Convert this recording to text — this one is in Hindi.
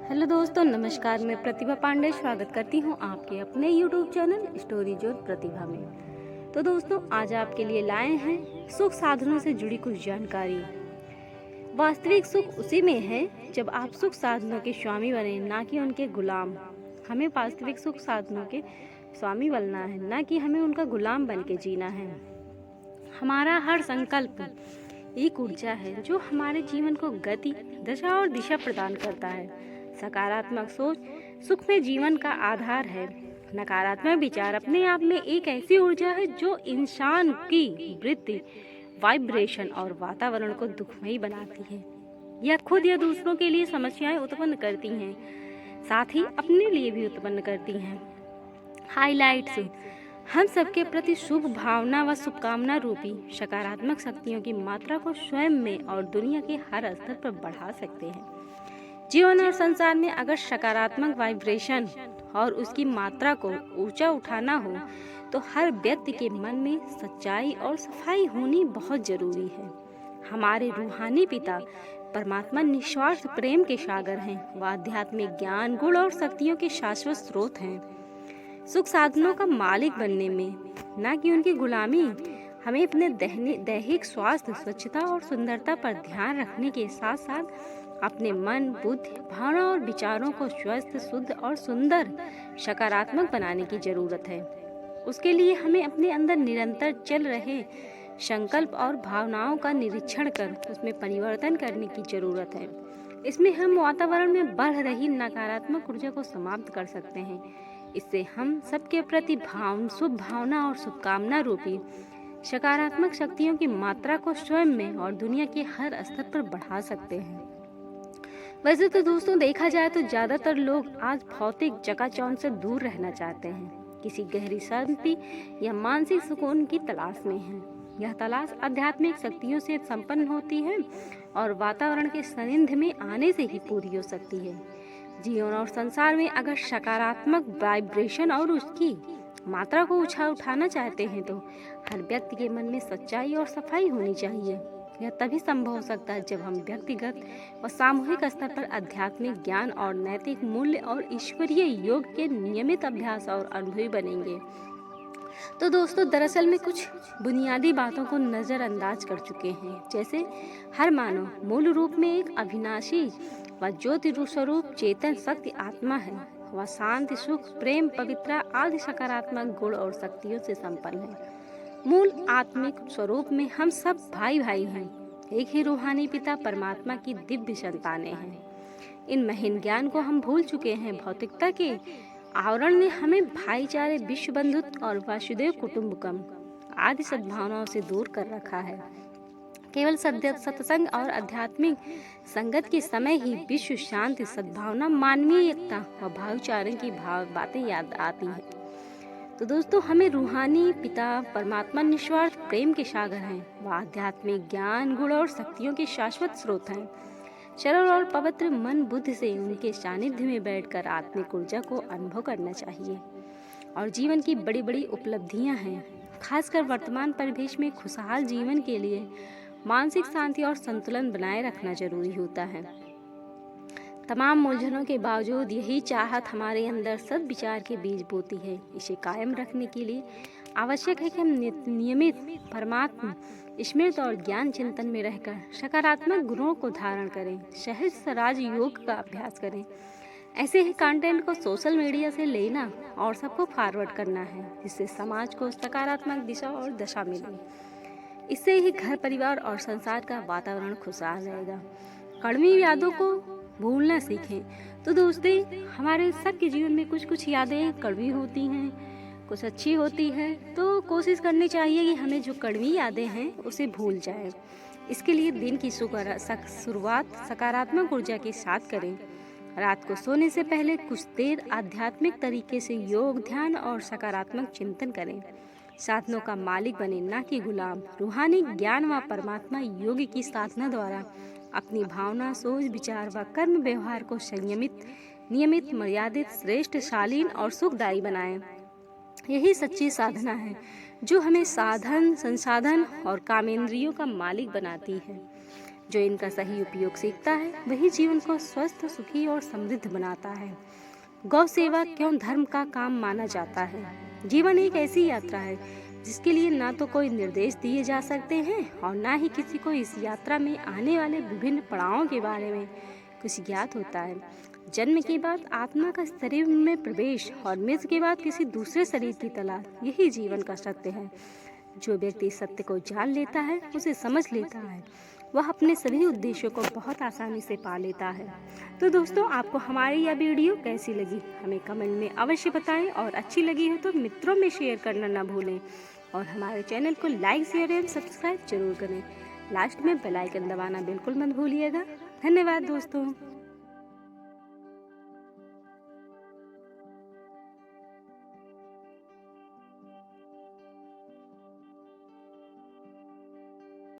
हेलो दोस्तों, नमस्कार। मैं प्रतिभा पांडे स्वागत करती हूँ आपके अपने यूट्यूब चैनल स्टोरी ज्योत प्रतिभा में। तो दोस्तों, आज आपके लिए लाए हैं सुख साधनों से जुड़ी कुछ जानकारी। वास्तविक सुख उसी में है जब आप सुख साधनों के स्वामी बने, ना कि उनके गुलाम। हमें वास्तविक सुख साधनों के स्वामी बनना है, ना कि हमें उनका गुलाम बन के जीना है। हमारा हर संकल्प एक ऊर्जा है जो हमारे जीवन को गति, दशा और दिशा प्रदान करता है। सकारात्मक सोच सुख में जीवन का आधार है। नकारात्मक विचार अपने आप में एक ऐसी ऊर्जा है जो इंसान की वृत्ति, वाइब्रेशन और वातावरण को दुखमयी बनाती है। यह खुद या दूसरों के लिए समस्याएं उत्पन्न करती हैं, साथ ही अपने लिए भी उत्पन्न करती हैं। हाइलाइट्स: हम सबके प्रति शुभ भावना व शुभकामना रूपी सकारात्मक शक्तियों की मात्रा को स्वयं में और दुनिया के हर स्तर पर बढ़ा सकते हैं। जीवन और संसार में अगर सकारात्मक वाइब्रेशन और उसकी मात्रा को ऊंचा उठाना हो तो हर व्यक्ति के मन में सच्चाई और सफाई होनी बहुत जरूरी है। हमारे रूहानी पिता परमात्मा निस्वार्थ प्रेम के सागर हैं। वह आध्यात्मिक ज्ञान, गुण और शक्तियों के शाश्वत स्रोत हैं। सुख साधनों का मालिक बनने में, न कि उनकी गुलामी, हमें अपने दैहिक स्वास्थ्य, स्वच्छता और सुंदरता पर ध्यान रखने के साथ साथ अपने मन, बुद्धि, भावना और विचारों को स्वस्थ, शुद्ध और सुंदर, सकारात्मक बनाने की जरूरत है। उसके लिए हमें अपने अंदर निरंतर चल रहे संकल्प और भावनाओं का निरीक्षण कर उसमें परिवर्तन करने की जरूरत है। इसमें हम वातावरण में बढ़ रही नकारात्मक ऊर्जा को समाप्त कर सकते हैं। इससे हम सबके प्रति शुभ भावना और शुभकामना रूपी सकारात्मक शक्तियों की मात्रा को स्वयं में और दुनिया के हर स्तर पर बढ़ा सकते हैं। वैसे तो दोस्तों, देखा जाए तो ज्यादातर लोग आज भौतिक चकाचौंध से दूर रहना चाहते हैं, किसी गहरी शांति या मानसिक सुकून की तलाश में हैं। यह तलाश आध्यात्मिक शक्तियों से संपन्न होती है और वातावरण के सानिध्य में आने से ही पूरी हो सकती है। जीवन और संसार में अगर सकारात्मक वाइब्रेशन और उसकी मात्रा को उठाना चाहते हैं तो हर व्यक्ति के मन में सच्चाई और सफाई होनी चाहिए। यह तभी संभव हो सकता है जब हम व्यक्तिगत और सामूहिक स्तर पर आध्यात्मिक ज्ञान और नैतिक मूल्य और ईश्वरीय योग के नियमित अभ्यास और अनुभवी बनेंगे। तो दोस्तों, दरअसल में कुछ बुनियादी बातों को नजरअंदाज कर चुके हैं, जैसे हर मानव मूल रूप में एक अविनाशी व ज्योति स्वरूप चेतन शक्ति आत्मा है। वह शांति, सुख, प्रेम, पवित्रता आदि सकारात्मक गुण और शक्तियों से संपन्न है। मूल आत्मिक स्वरूप में हम सब भाई भाई हैं, एक ही रूहानी पिता परमात्मा की दिव्य संतानें हैं। इन महीन ज्ञान को हम भूल चुके हैं। भौतिकता के आवरण ने हमें भाईचारे, विश्व बंधुत्व और वासुदेव कुटुंबकम आदि सद्भावनाओं से दूर कर रखा है। केवल सत्संग और आध्यात्मिक संगत के समय ही विश्व शांति, सद्भावना, मानवीय एकता व भाईचारे की बातें याद आती हैं। तो दोस्तों, हमें रूहानी पिता परमात्मा निस्वार्थ प्रेम के सागर हैं। वह आध्यात्मिक ज्ञान, गुण और शक्तियों के शाश्वत स्रोत हैं। सरल और पवित्र मन बुद्धि से उनके सानिध्य में बैठकर आत्मिक ऊर्जा को अनुभव करना चाहिए। और जीवन की बड़ी बड़ी उपलब्धियां हैं। खासकर वर्तमान परिवेश में खुशहाल जीवन के लिए मानसिक शांति और संतुलन बनाए रखना जरूरी होता है। तमाम उलझनों के बावजूद यही चाहत हमारे अंदर सद्विचार के बीज बोती है। इसे कायम रखने के लिए आवश्यक है कि हम नियमित परमात्मा स्मृति और ज्ञान चिंतन में रहकर सकारात्मक गुणों को धारण करें, सहज राज योग का अभ्यास करें। ऐसे ही कंटेंट को सोशल मीडिया से लेना और सबको फॉरवर्ड करना है, जिससे समाज को सकारात्मक दिशा और दशा मिले। इससे ही घर, परिवार और संसार का वातावरण खुशहाल रहेगा। कड़वी यादों को भूलना सीखें। तो दोस्तों, हमारे सबके जीवन में कुछ कुछ यादें कड़वी होती हैं, कुछ अच्छी होती है। तो कोशिश करनी चाहिए कि हमें जो कड़वी यादें हैं उसे भूल जाएं। इसके लिए दिन की शुरुआत सकारात्मक ऊर्जा के साथ करें। रात को सोने से पहले कुछ देर आध्यात्मिक तरीके से योग, ध्यान और सकारात्मक चिंतन करें। साधनों का मालिक बने, ना कि गुलाम। रूहानी ज्ञान व परमात्मा योग की साधना द्वारा अपनी भावना, सोच, विचार व कर्म व्यवहार को संयमित, नियमित, मर्यादित, श्रेष्ठ, शालीन और सुखदायी बनाएं। यही सच्ची साधना है जो हमें साधन, संसाधन और कामेंद्रियों का मालिक बनाती है। जो इनका सही उपयोग सीखता है वही जीवन को स्वस्थ, सुखी और समृद्ध बनाता है। गौ सेवा क्यों धर्म का काम माना जाता है? जीवन एक ऐसी यात्रा है जिसके लिए ना तो कोई निर्देश दिए जा सकते हैं और ना ही किसी को इस यात्रा में आने वाले विभिन्न पड़ावों के बारे में कुछ ज्ञात होता है। जन्म के बाद आत्मा का शरीर में प्रवेश और मृत्यु के बाद किसी दूसरे शरीर की तलाश, यही जीवन का सत्य है। जो व्यक्ति सत्य को जान लेता है, उसे समझ लेता है, वह अपने सभी उद्देश्यों को बहुत आसानी से पा लेता है। तो दोस्तों, आपको हमारी यह वीडियो कैसी लगी हमें कमेंट में अवश्य बताएं और अच्छी लगी हो तो मित्रों में शेयर करना ना भूलें और हमारे चैनल को लाइक, शेयर एंड सब्सक्राइब जरूर करें। लास्ट में बेल आइकन दबाना बिल्कुल मत भूलिएगा। धन्यवाद दोस्तों।